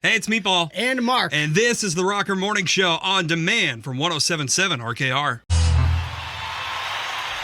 Hey, it's Meatball. And Mark. And this is the Rocker Morning Show on demand from 107.7 RKR.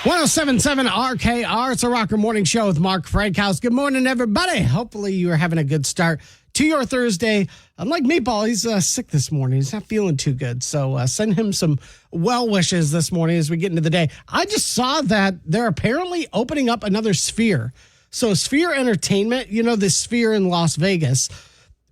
107.7 RKR. It's a Rocker Morning Show with Mark Frankhouse. Good morning, everybody. Hopefully you are having a good start to your Thursday. Unlike Meatball, he's sick this morning. He's not feeling too good. So send him some well wishes this morning as we get into the day. I just saw that they're apparently opening up another Sphere. So Sphere Entertainment, you know, the Sphere in Las Vegas.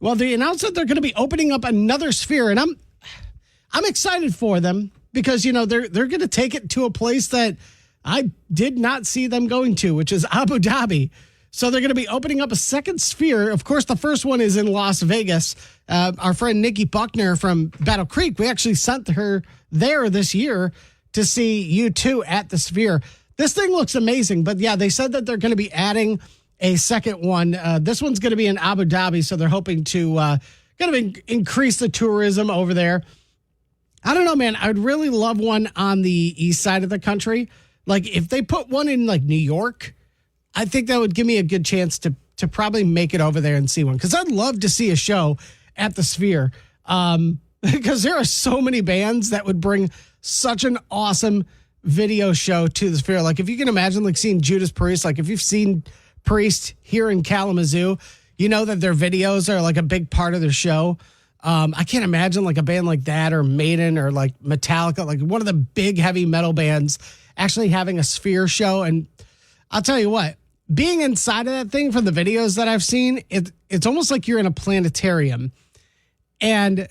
Well, they announced that they're going to be opening up another Sphere, and I'm excited for them because, you know, they're going to take it to a place that I did not see them going to, which is Abu Dhabi. So they're going to be opening up a second Sphere. Of course, the first one is in Las Vegas. Our friend Nikki Buckner from Battle Creek, we actually sent her there this year to see U2 at the Sphere. This thing looks amazing, but yeah, they said that they're going to be adding a second one. This one's going to be in Abu Dhabi, so they're hoping to kind of increase the tourism over there. I don't know, man. I would really love one on the east side of the country. Like if they put one in like New York, I think that would give me a good chance to probably make it over there and see one. Because I'd love to see a show at the Sphere. Because there are so many bands that would bring such an awesome video show to the Sphere. Like if you can imagine like seeing Judas Priest, like if you've seen Priest here in Kalamazoo, you know that their videos are like a big part of their show. I can't imagine like a band like that or Maiden or like Metallica, like one of the big heavy metal bands actually having a Sphere show. And I'll tell you what, being inside of that thing from the videos that I've seen, it's almost like you're in a planetarium. And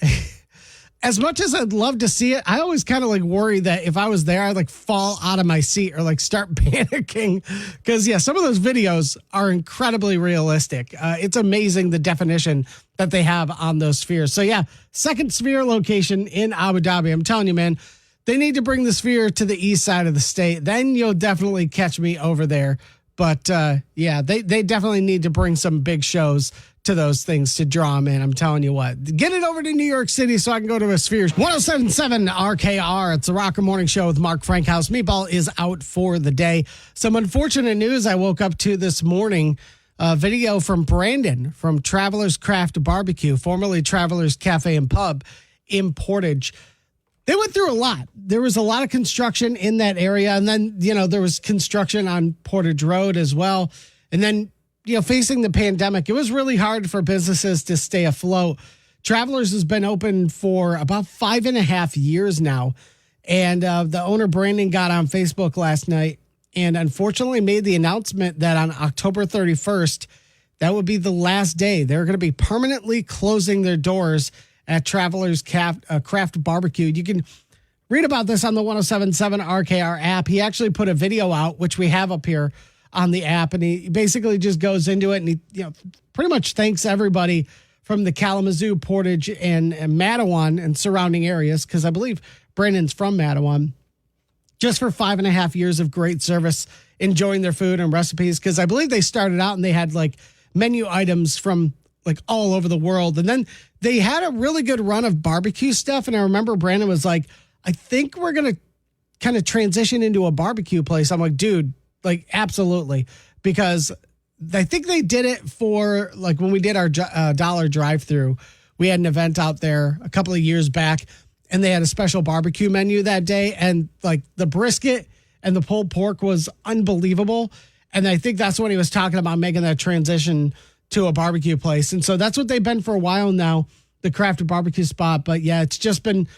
as much as I'd love to see it, I always kind of like worry that if I was there, I'd like fall out of my seat or like start panicking. Because, yeah, some of those videos are incredibly realistic. It's amazing the definition that they have on those spheres. So, yeah, second Sphere location in Abu Dhabi. I'm telling you, man, they need to bring the Sphere to the east side of the state. Then you'll definitely catch me over there. But, yeah, they definitely need to bring some big shows to those things to draw them in. I'm telling you what. Get it over to New York City so I can go to a Sphere. 107.7 RKR. It's the Rocker Morning Show with Mark Frankhouse. Meatball is out for the day. Some unfortunate news I woke up to this morning. A video from Brandon from Travelers Craft Barbecue, formerly Travelers Cafe and Pub in Portage. They went through a lot. There was a lot of construction in that area. And then, you know, there was construction on Portage Road as well. And then, you know, facing the pandemic, it was really hard for businesses to stay afloat. Travelers has been open for about 5.5 years now. And the owner, Brandon, got on Facebook last night and unfortunately made the announcement that on October 31st, that would be the last day. They're going to be permanently closing their doors at Travelers Craft Barbecue. You can read about this on the 107.7 RKR app. He actually put a video out, which we have up here on the app, and he basically just goes into it and he, you know, pretty much thanks everybody from the Kalamazoo, Portage, and Matawan and surrounding areas, because I believe Brandon's from Matawan, just for 5.5 years of great service, enjoying their food and recipes, because I believe they started out and they had like menu items from like all over the world. And then they had a really good run of barbecue stuff. And I remember Brandon was like, I think we're going to kind of transition into a barbecue place. I'm like, dude, like, absolutely. Because I think they did it for like when we did our dollar drive-through, we had an event out there a couple of years back and they had a special barbecue menu that day. And like the brisket and the pulled pork was unbelievable. And I think that's when he was talking about making that transition to a barbecue place. And so that's what they've been for a while now, the craft barbecue spot. But yeah, it's just been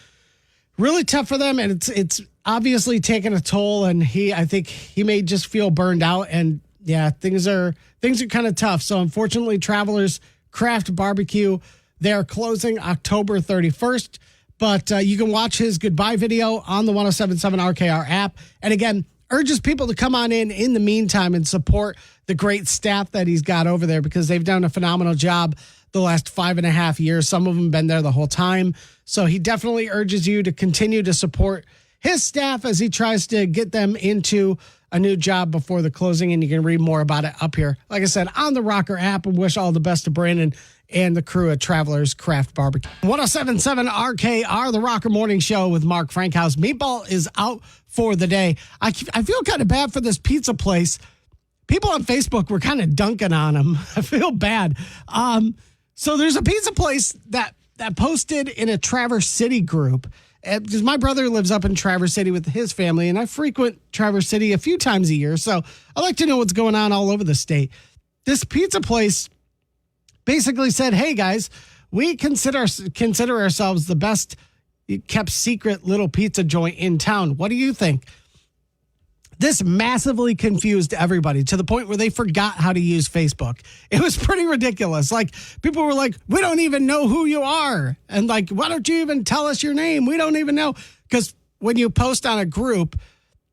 really tough for them. And it's obviously taken a toll. And I think he may just feel burned out. And yeah, things are kind of tough. So unfortunately, Travelers Craft Barbecue, they're closing October 31st. But you can watch his goodbye video on the 107.7 RKR app. And again, urges people to come on in the meantime and support the great staff that he's got over there, because they've done a phenomenal job the last 5.5 years. Some of them been there the whole time. So he definitely urges you to continue to support his staff as he tries to get them into a new job before the closing. And you can read more about it up here, like I said, on the Rocker app, and wish all the best to Brandon and the crew at Travelers Craft Barbecue. 107.7 RKR, the Rocker Morning Show with Mark Frankhouse. Meatball is out for the day. I feel kind of bad for this pizza place. People on Facebook were kind of dunking on him. I feel bad. So there's a pizza place that posted in a Traverse City group, because my brother lives up in Traverse City with his family, and I frequent Traverse City a few times a year, so I like to know what's going on all over the state. This pizza place basically said, hey guys, we consider ourselves the best kept secret little pizza joint in town. What do you think? This massively confused everybody to the point where they forgot how to use Facebook. It was pretty ridiculous. Like, people were like, we don't even know who you are. And like, why don't you even tell us your name? We don't even know. Because when you post on a group,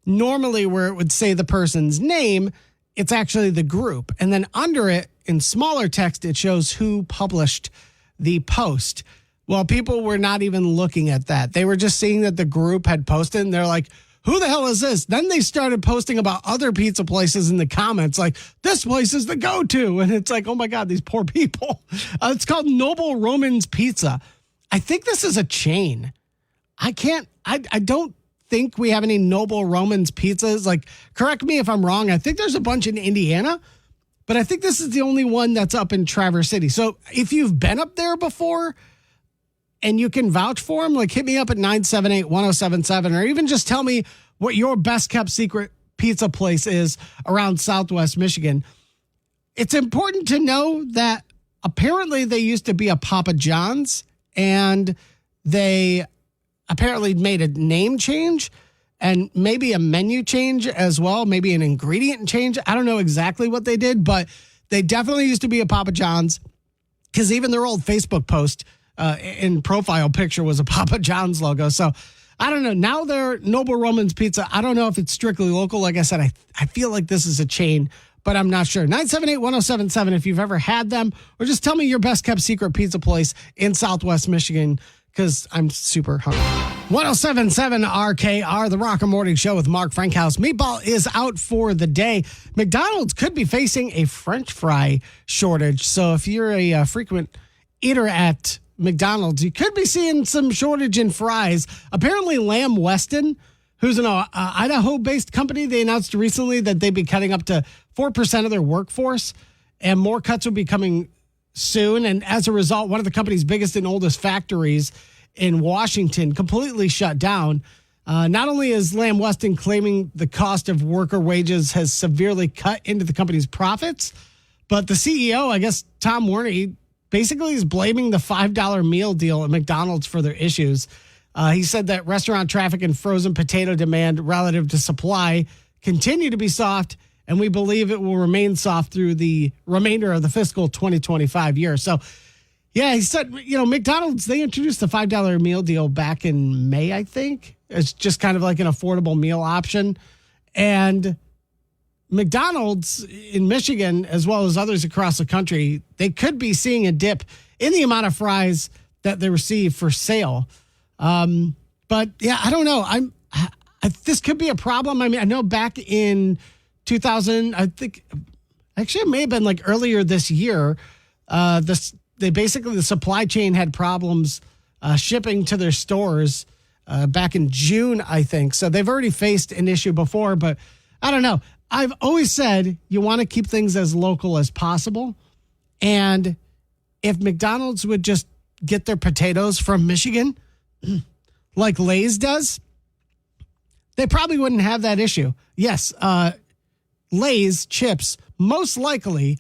normally where it would say the person's name, it's actually the group. And then under it, in smaller text, it shows who published the post. Well, people were not even looking at that. They were just seeing that the group had posted, and they're like, who the hell is this? Then they started posting about other pizza places in the comments, like, this place is the go-to. And it's like, oh my God, these poor people. It's called Noble Roman's Pizza. I think this is a chain. I don't think we have any Noble Roman's pizzas. Like, correct me if I'm wrong. I think there's a bunch in Indiana, but I think this is the only one that's up in Traverse City. So if you've been up there before and you can vouch for them, like, hit me up at 978-1077, or even just tell me what your best kept secret pizza place is around Southwest Michigan. It's important to know that apparently they used to be a Papa John's, and they apparently made a name change and maybe a menu change as well, maybe an ingredient change. I don't know exactly what they did, but they definitely used to be a Papa John's, because even their old Facebook post in profile picture was a Papa John's logo. So I don't know. Now they're Noble Roman's Pizza. I don't know if it's strictly local. Like I said, I feel like this is a chain, but I'm not sure. 978-1077 if you've ever had them, or just tell me your best kept secret pizza place in Southwest Michigan, because I'm super hungry. 1077 RKR, the Rocker Morning Show with Mark Frankhouse. Meatball is out for the day. McDonald's could be facing a French fry shortage. So if you're a frequent eater at McDonald's, you could be seeing some shortage in fries. Apparently, Lamb Weston, who's an Idaho-based company, they announced recently that they'd be cutting up to 4% of their workforce, and more cuts will be coming soon. And as a result, one of the company's biggest and oldest factories in Washington completely shut down. Not only is Lamb Weston claiming the cost of worker wages has severely cut into the company's profits, but the CEO, I guess Tom Werner, he basically is blaming the $5 meal deal at McDonald's for their issues. He said that restaurant traffic and frozen potato demand relative to supply continue to be soft, and we believe it will remain soft through the remainder of the fiscal 2025 year. So, yeah, he said, McDonald's, they introduced the $5 meal deal back in May, I think. It's just kind of like an affordable meal option. And McDonald's in Michigan, as well as others across the country, they could be seeing a dip in the amount of fries that they receive for sale. But yeah, I don't know. This could be a problem. I mean, I know back in 2000, I think actually it may have been like earlier this year. The supply chain had problems shipping to their stores back in June, I think. So they've already faced an issue before, but I don't know. I've always said you want to keep things as local as possible. And if McDonald's would just get their potatoes from Michigan, like Lay's does, they probably wouldn't have that issue. Yes, Lay's chips, most likely,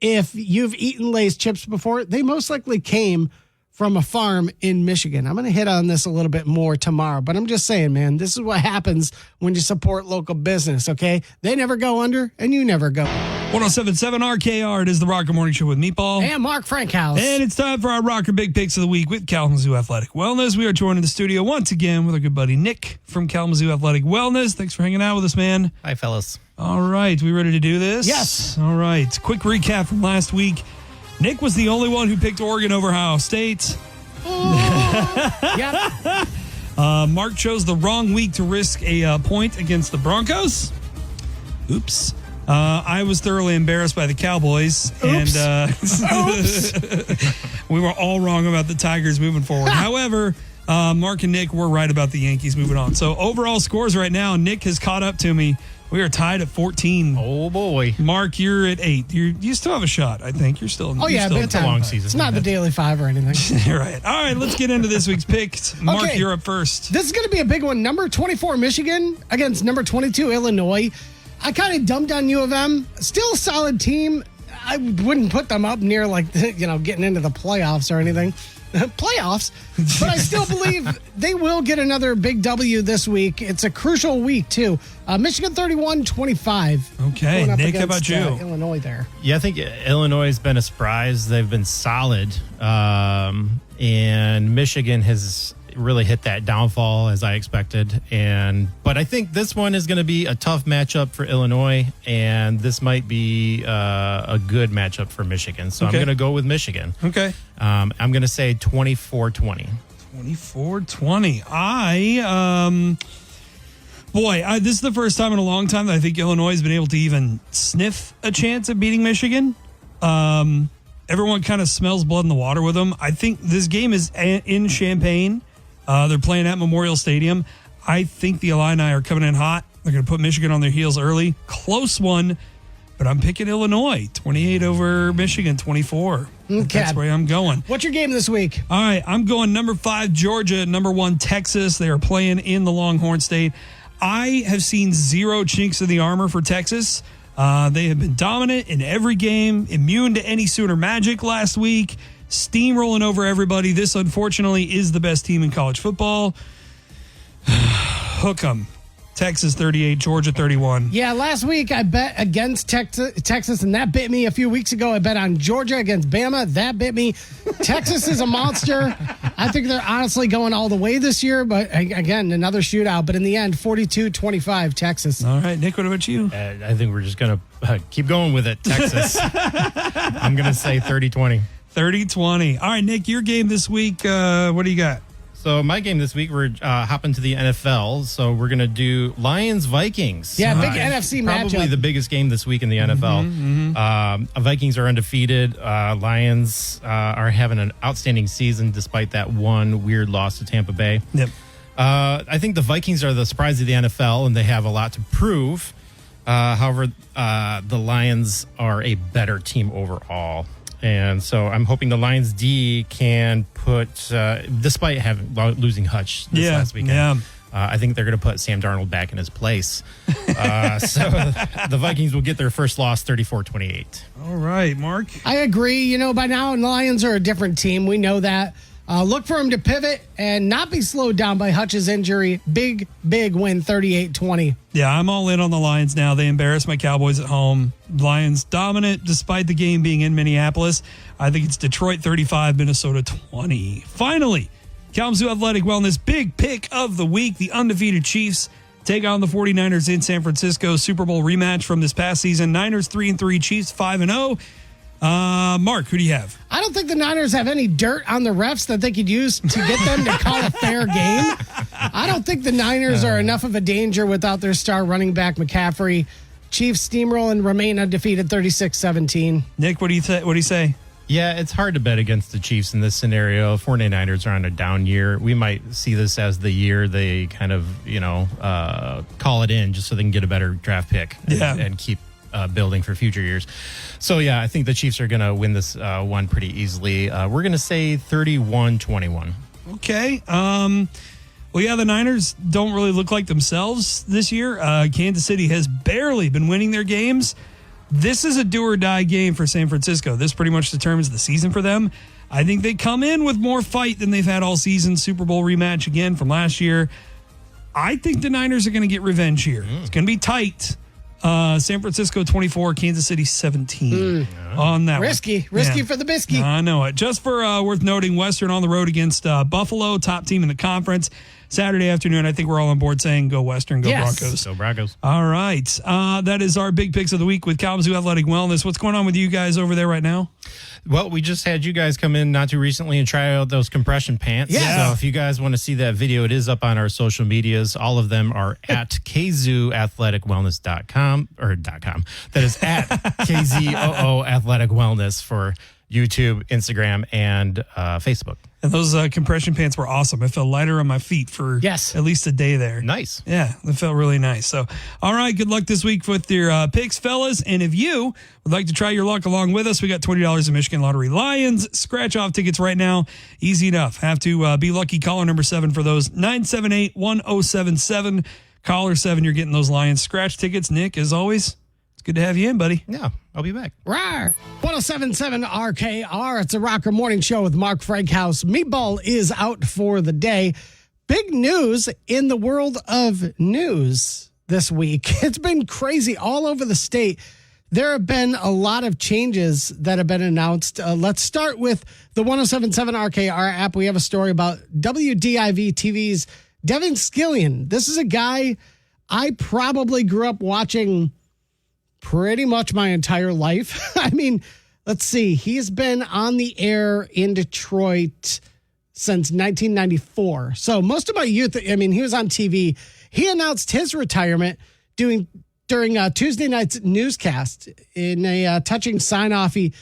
if you've eaten Lay's chips before, they most likely came from a farm in Michigan. I'm going to hit on this a little bit more tomorrow, but I'm just saying, man, this is what happens when you support local business, okay? They never go under, and you never go. 1077 RKR, it is the Rocker Morning Show with Meatball. And Mark Frankhouse. And it's time for our Rocker Big Picks of the Week with Kalamazoo Athletic Wellness. We are joined in the studio once again with our good buddy Nick from Kalamazoo Athletic Wellness. Thanks for hanging out with us, man. Hi, fellas. All right, we ready to do this? Yes. All right, quick recap from last week. Nick was the only one who picked Oregon over Ohio State. Yep. Mark chose the wrong week to risk a point against the Broncos. Oops. I was thoroughly embarrassed by the Cowboys. Oops. And we were all wrong about the Tigers moving forward. However, Mark and Nick were right about the Yankees moving on. So overall scores right now, Nick has caught up to me We are tied at 14. Oh, boy. Mark, you're at 8. You still have a shot, I think. You're still. Oh, yeah, still it's a long season. It's not the Daily 5 or anything. Right. All right, let's get into this week's picks. Mark, Okay. you're up first. This is going to be a big one. Number 24, Michigan against number 22, Illinois. I kind of dumped on U of M. Still a solid team. I wouldn't put them up near, getting into the playoffs or anything. Playoffs. But I still believe they will get another big W this week. It's a crucial week, too. Michigan 31-25. Okay, Nick, how about you? Illinois there. Yeah, I think Illinois has been a surprise. They've been solid. And Michigan has really hit that downfall as I expected. But I think this one is going to be a tough matchup for Illinois, and this might be a good matchup for Michigan. So Okay. I'm going to go with Michigan. Okay. I'm going to say 24-20. 24-20. This is the first time in a long time that I think Illinois has been able to even sniff a chance of beating Michigan. Everyone kind of smells blood in the water with them. I think this game is in Champaign. They're playing at Memorial Stadium. I think the Illini are coming in hot. They're going to put Michigan on their heels early. Close one, but I'm picking Illinois. 28 over Michigan, 24. Okay. That's where I'm going. What's your game this week? All right, I'm going number 5, Georgia, number 1, Texas. They are playing in the Longhorn State. I have seen zero chinks in the armor for Texas. They have been dominant in every game, immune to any Sooner magic last week, steamrolling over everybody. This, unfortunately, is the best team in college football. Hook 'em. Texas 38, Georgia 31. Yeah, last week I bet against Texas, and that bit me. A few weeks ago, I bet on Georgia against Bama. That bit me. Texas is a monster. I think they're honestly going all the way this year, but again, another shootout. But in the end, 42-25, Texas. All right, Nick, what about you? I think we're just going to keep going with it, Texas. I'm going to say 30-20. 30-20. All right, Nick, your game this week, what do you got? So my game this week, we're hopping to the NFL. So we're going to do Lions-Vikings. Yeah, big NFC matchup. Probably the biggest game this week in the NFL. Vikings are undefeated. Lions are having an outstanding season despite that one weird loss to Tampa Bay. Yep. I think the Vikings are the surprise of the NFL, and they have a lot to prove. However, the Lions are a better team overall. And so I'm hoping the Lions D can put, despite losing Hutch this last weekend, I think they're going to put Sam Darnold back in his place. So the Vikings will get their first loss 34-28. All right, Mark. I agree. You know, by now, Lions are a different team. We know that. Look for him to pivot and not be slowed down by Hutch's injury. Big win, 38-20. Yeah, I'm all in on the Lions now. They embarrassed my Cowboys at home. Lions dominant despite the game being in Minneapolis. I think it's Detroit 35, Minnesota 20. Finally, Kalamazoo Athletic Wellness, big pick of the week. The undefeated Chiefs take on the 49ers in San Francisco. Super Bowl rematch from this past season. Niners 3-3, Chiefs 5-0. Mark, who do you have? I don't think the Niners have any dirt on the refs that they could use to get them to call a fair game. I don't think the Niners are enough of a danger without their star running back McCaffrey. Chiefs steamroll and remain undefeated 36-17. Nick, what do you say? Yeah, it's hard to bet against the Chiefs in this scenario. 49ers are on a down year. We might see this as the year they kind of, call it in just so they can get a better draft pick and keep building for future years. So, yeah, I think the Chiefs are going to win this one pretty easily. We're going to say 31-21. Okay. Well, yeah, the Niners don't really look like themselves this year. Kansas City has barely been winning their games. This is a do-or-die game for San Francisco. This pretty much determines the season for them. I think they come in with more fight than they've had all season. Super Bowl rematch again from last year. I think the Niners are going to get revenge here. It's going to be tight. San Francisco 24, Kansas City 17 on that Risky for the biscuit. I know it. Just for worth noting, Western on the road against Buffalo, top team in the conference. Saturday afternoon, I think we're all on board saying go Western, go Broncos. Go Broncos. All right. That is our big picks of the week with Kalamazoo Athletic Wellness. What's going on with you guys over there right now? Well, we just had you guys come in not too recently and try out those compression pants. Yeah. So if you guys want to see that video, it is up on our social medias. All of them are at kzooathleticwellness.com or .com. That is at KZOO Athletic Wellness for YouTube, Instagram, and Facebook. And those compression pants were awesome. I felt lighter on my feet for Yes. at least a day there. Nice. Yeah, that felt really nice. So, all right, good luck this week with your picks, fellas. And if you would like to try your luck along with us, we got $20 in Michigan Lottery Lions scratch-off tickets right now. Easy enough. Have to be lucky caller number 7 for those. 978-1077. Caller 7, you're getting those Lions scratch tickets. Nick, as always, it's good to have you in, buddy. Yeah, I'll be back. Rawr. 1077 RKR. It's a Rocker Morning Show with Mark Frankhouse. Meatball is out for the day. Big news in the world of news this week. It's been crazy all over the state. There have been a lot of changes that have been announced. Let's start with the 1077 RKR app. We have a story about WDIV TV's Devin Scillian. This is a guy I probably grew up watching pretty much my entire life. I mean, let's see. He's been on the air in Detroit since 1994. So most of my youth, I mean, he was on TV. He announced his retirement during Tuesday night's newscast in a touching sign-off. He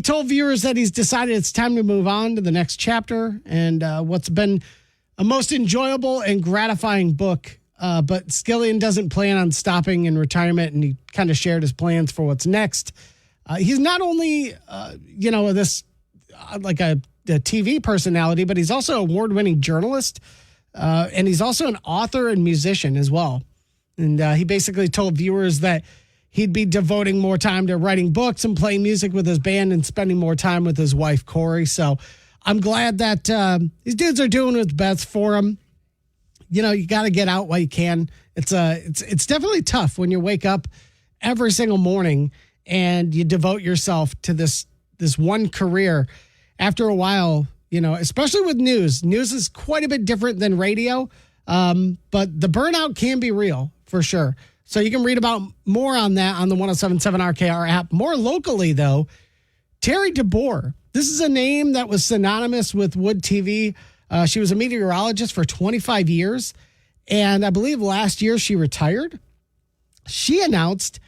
told viewers that he's decided it's time to move on to the next chapter and what's been a most enjoyable and gratifying book. But Scillian doesn't plan on stopping in retirement, and he kind of shared his plans for what's next. He's not only, this like a TV personality, but he's also an award-winning journalist, and he's also an author and musician as well. And he basically told viewers that he'd be devoting more time to writing books and playing music with his band and spending more time with his wife, Corey. So I'm glad that these dudes are doing what's best for him. You know, you got to get out while you can. It's definitely tough when you wake up every single morning and you devote yourself to this one career. After a while, you know, especially with news is quite a bit different than radio. But the burnout can be real for sure. So you can read about more on that on the 1077 RKR app. More locally, though, Terry DeBoer. This is a name that was synonymous with Wood TV. She was a meteorologist for 25 years. And I believe last year she retired. She announced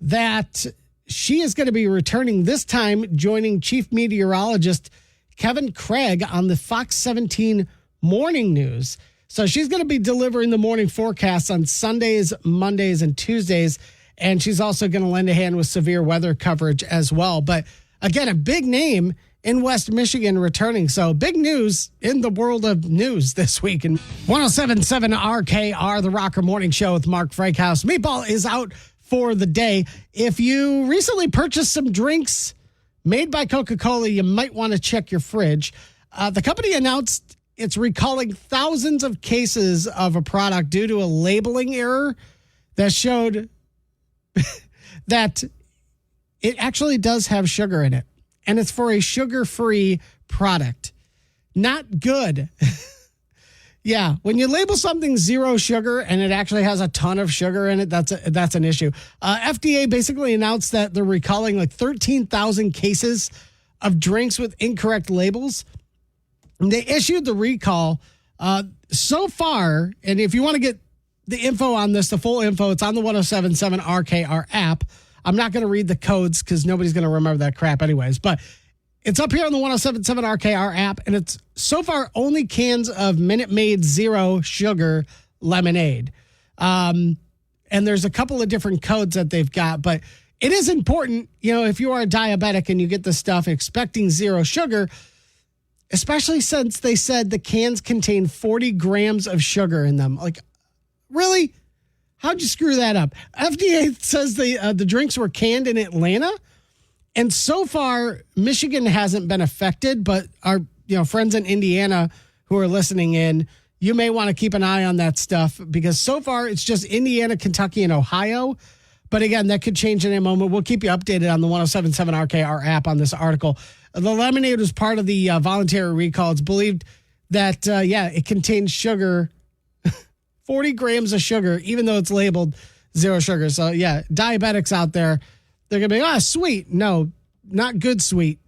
that she is going to be returning this time, joining chief meteorologist Kevin Craig on the Fox 17 morning news. So she's going to be delivering the morning forecasts on Sundays, Mondays, and Tuesdays. And she's also going to lend a hand with severe weather coverage as well. But again, a big name in West Michigan returning. So big news in the world of news this week. And 1077 RKR, the Rocker Morning Show with Mark Frankhouse. Meatball is out for the day. If you recently purchased some drinks made by Coca-Cola, you might want to check your fridge. The company announced it's recalling thousands of cases of a product due to a labeling error that showed that it actually does have sugar in it. And it's for a sugar-free product. Not good. Yeah, when you label something 0 sugar and it actually has a ton of sugar in it, that's an issue. FDA basically announced that they're recalling like 13,000 cases of drinks with incorrect labels. And they issued the recall so far. And if you want to get the info on this, the full info, it's on the 1077 RKR app. I'm not going to read the codes because nobody's going to remember that crap anyways. But it's up here on the 1077 RKR app. And it's so far only cans of Minute Maid 0 sugar lemonade. And there's a couple of different codes that they've got. But it is important, you know, if you are a diabetic and you get this stuff expecting 0 sugar, especially since they said the cans contain 40 grams of sugar in them. Like, really? How'd you screw that up? FDA says the drinks were canned in Atlanta, and so far Michigan hasn't been affected. But our friends in Indiana who are listening in, you may want to keep an eye on that stuff because so far it's just Indiana, Kentucky, and Ohio. But again, that could change in a moment. We'll keep you updated on the 1077 RKR app on this article. The lemonade was part of the voluntary recall. It's believed that it contains sugar. 40 grams of sugar, even though it's labeled 0 sugar. So, yeah, diabetics out there, they're going to be, sweet. No, not good sweet.